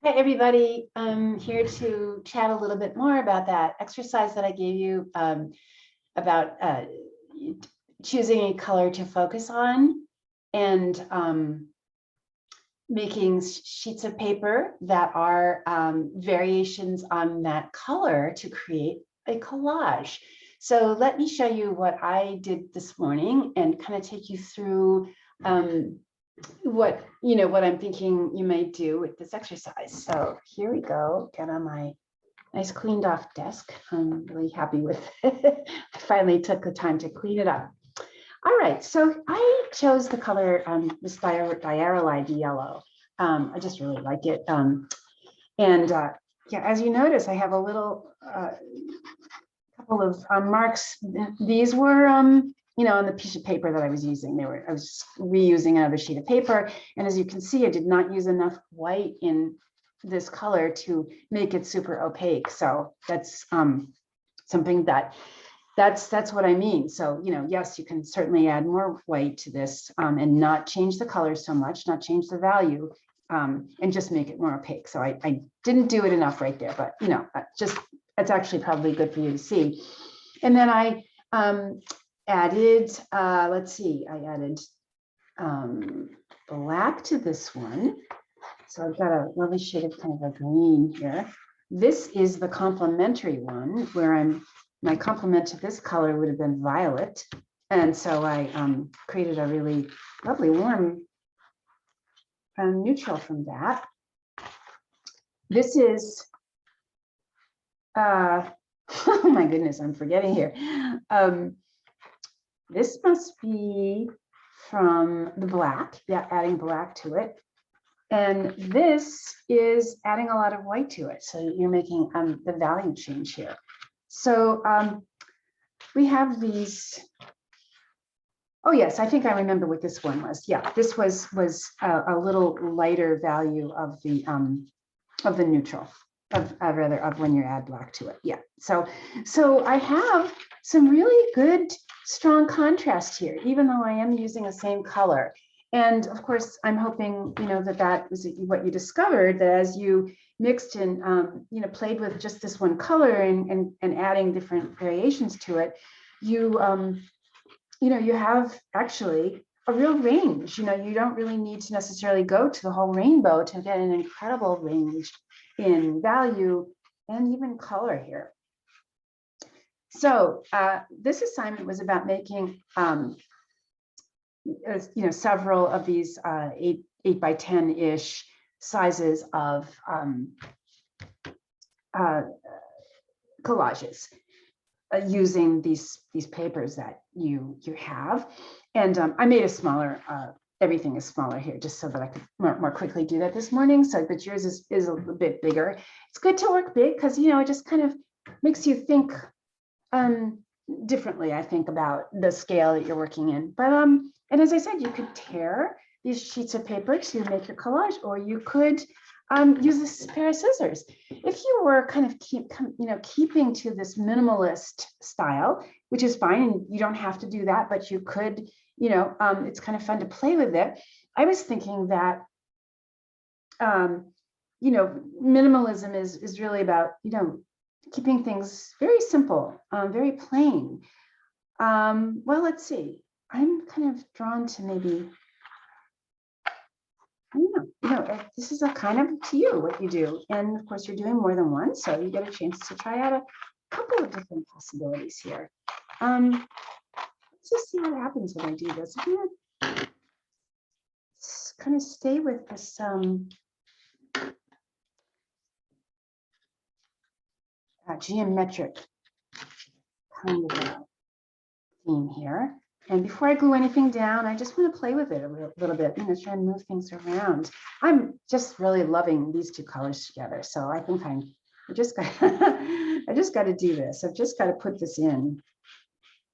Hi, everybody. I'm here to chat a little bit more about that exercise that I gave you about choosing a color to focus on and making sheets of paper that are variations on that color to create a collage. So let me show you what I did this morning and kind of take you through what I'm thinking you may do with this exercise. So here we go, get on my nice cleaned off desk. I'm really happy with it. I finally took the time to clean it up. All right, so I chose the color this diarylide yellow. I just really like it. Yeah, as you notice, I have a little couple of marks. These were on the piece of paper that I was using. I was reusing another sheet of paper. And as you can see, I did not use enough white in this color to make it super opaque. So that's something that's what I mean. So, yes, you can certainly add more white to this and not change the color so much, not change the value and just make it more opaque. So I didn't do it enough right there, but it's actually probably good for you to see. And then I added, let's see, I added black to this one. So I've got a lovely shade of kind of a green here. This is the complementary one where my complement to this color would have been violet. And so I created a really lovely warm neutral from that. This is, oh my goodness, I'm forgetting here. This must be from the black, yeah, adding black to it. And this is adding a lot of white to it. So you're making the value change here. So we have these. Oh yes, I think I remember what this one was. Yeah, this was a little lighter value of the neutral, of when you add black to it. Yeah. So I have some really good strong contrast here, even though I am using the same color. And of course, I'm hoping that was what you discovered, that as you mixed and played with just this one color and adding different variations to it, you have actually a real range. You don't really need to necessarily go to the whole rainbow to get an incredible range in value and even color here. So this assignment was about making several of these 8 by 10-ish sizes of collages using these papers that you have. And I made a smaller, everything is smaller here just so that I could more quickly do that this morning. So, but yours is a little bit bigger. It's good to work big because, it just kind of makes you think differently, I think, about the scale that you're working in. But and as I said, you could tear these sheets of paper to make your collage, or you could use this pair of scissors. If you were kind of keeping to this minimalist style, which is fine, and you don't have to do that, but you could, it's kind of fun to play with it. I was thinking that, minimalism is really about, keeping things very simple, very plain. Well, let's see. I'm kind of drawn to maybe, I don't know, this is a kind of to you what you do. And of course, you're doing more than one, so you get a chance to try out a couple of different possibilities here. Let's just see what happens when I do this. I'm gonna kind of stay with this geometric kind of a theme here. And before I glue anything down, I just want to play with it a little bit. I'm going to try and move things around. I'm just really loving these two colors together. So I think I just got to do this. I've just got to put this in.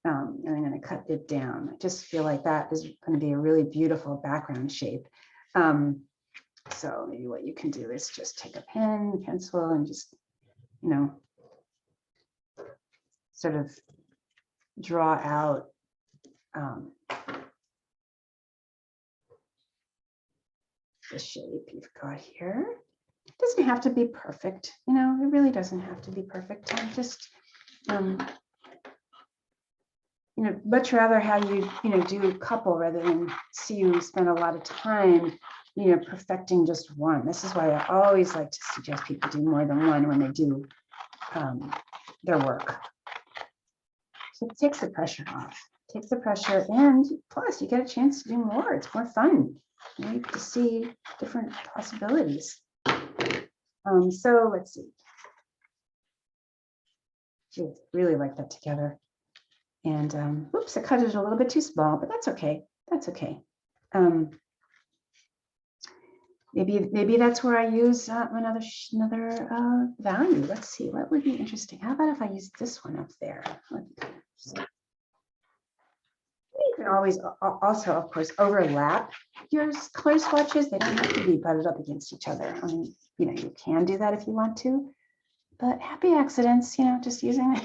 And I'm going to cut it down. I just feel like that is going to be a really beautiful background shape. So maybe what you can do is just take a pen, pencil, and just, sort of draw out the shape you've got here. It doesn't have to be perfect, you know, it really doesn't have to be perfect. I'm just, you know, much rather have you, you know, do a couple rather than see you spend a lot of time, you know, perfecting just one. This is why I always like to suggest people do more than one when they do their work. So it takes the pressure off, takes the pressure, and plus you get a chance to do more. It's more fun. You know, you get to see different possibilities. So let's see. Gee, really like that together. And oops, I cut it a little bit too small, but that's okay. That's okay. Maybe that's where I use another value. Let's see, what would be interesting. How about if I use this one up there? You can always also, of course, overlap your color swatches. They don't have to be butted up against each other. I mean, you know, you can do that if you want to, but happy accidents, you know, just using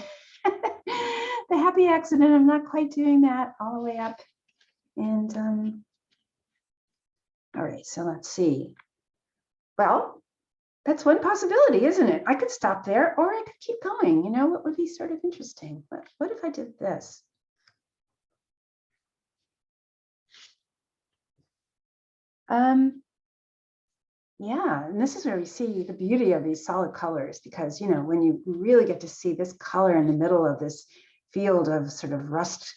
the happy accident. I'm not quite doing that all the way up. And all right, so let's see. Well, that's one possibility, isn't it? I could stop there or I could keep going. You know, what would be sort of interesting? But what if I did this? Yeah, and this is where we see the beauty of these solid colors, because, you know, when you really get to see this color in the middle of this field of sort of rust,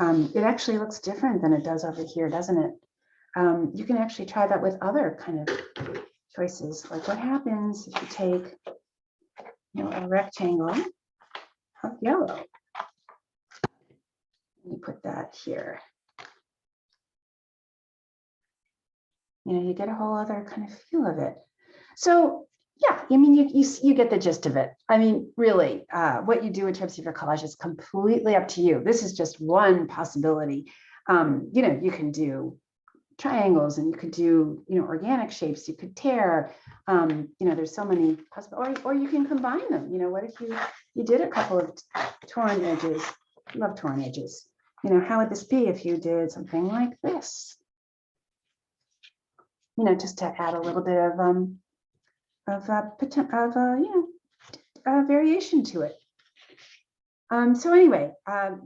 it actually looks different than it does over here, doesn't it? You can actually try that with other kind of choices. Like what happens if you take, you know, a rectangle of yellow, and you put that here. You know, you get a whole other kind of feel of it. So yeah, I mean, you get the gist of it. I mean, really, what you do in terms of your collage is completely up to you. This is just one possibility. You know, you can do triangles and you could do, you know, organic shapes. You could tear. You know, there's so many possible, or you can combine them. You know, what if you did a couple of torn edges? I love torn edges. You know, how would this be if you did something like this? You know, just to add a little bit of you know, variation to it. So anyway,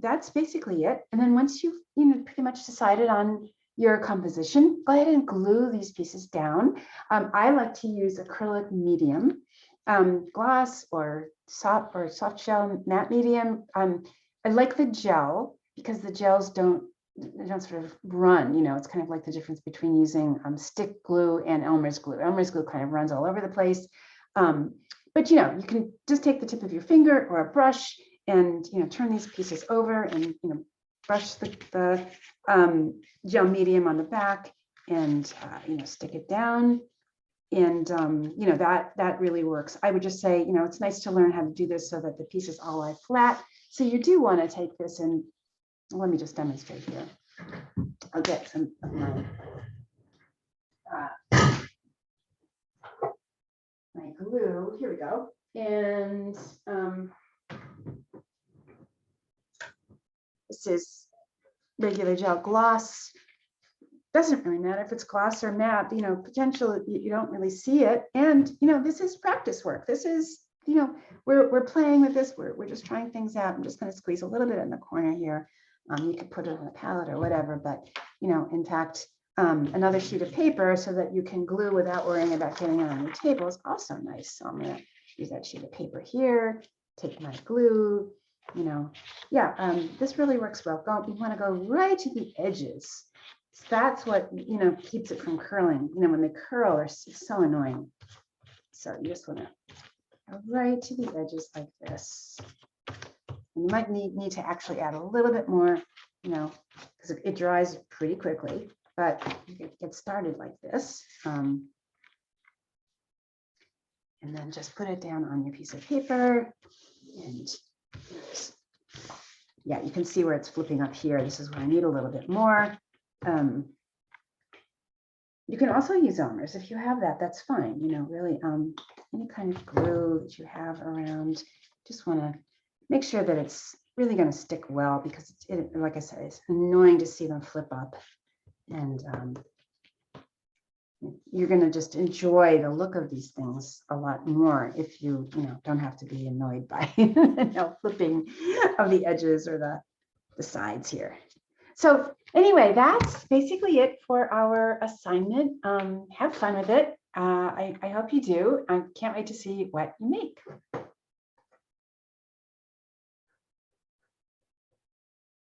that's basically it. And then once you've, you know, pretty much decided on your composition, go ahead and glue these pieces down. I like to use acrylic medium, gloss or soft gel matte medium. I like the gel because the gels don't sort of run, you know, it's kind of like the difference between using stick glue and Elmer's glue. Elmer's glue kind of runs all over the place. But, you know, you can just take the tip of your finger or a brush and, you know, turn these pieces over and, you know, brush the gel medium on the back and, you know, stick it down. And, you know, that really works. I would just say, you know, it's nice to learn how to do this so that the pieces all lie flat. So you do want to take this and let me just demonstrate here. I'll get some of my glue. Here we go. And this is regular gel gloss. Doesn't really matter if it's gloss or matte, you know, potential, you don't really see it. And, you know, this is practice work. This is, you know, we're playing with this. We're just trying things out. I'm just going to squeeze a little bit in the corner here. You could put it on a palette or whatever, but, you know, in fact, another sheet of paper so that you can glue without worrying about getting it on your table is also nice. So I'm going to use that sheet of paper here, take my glue, you know, yeah, this really works well. You want to go right to the edges. So that's what, you know, keeps it from curling. You know, when they curl, it's so annoying. So you just want to go right to the edges like this. And you might need to actually add a little bit more, you know, because it dries pretty quickly, but you can get started like this. And then just put it down on your piece of paper. And yeah, you can see where it's flipping up here. This is where I need a little bit more. You can also use Elmer's if you have that, that's fine. You know, really, any kind of glue that you have around, just want to make sure that it's really going to stick well, because like I said, it's annoying to see them flip up. And you're going to just enjoy the look of these things a lot more if you don't have to be annoyed by flipping of the edges or the sides here. So anyway, that's basically it for our assignment. Have fun with it. I hope you do. I can't wait to see what you make.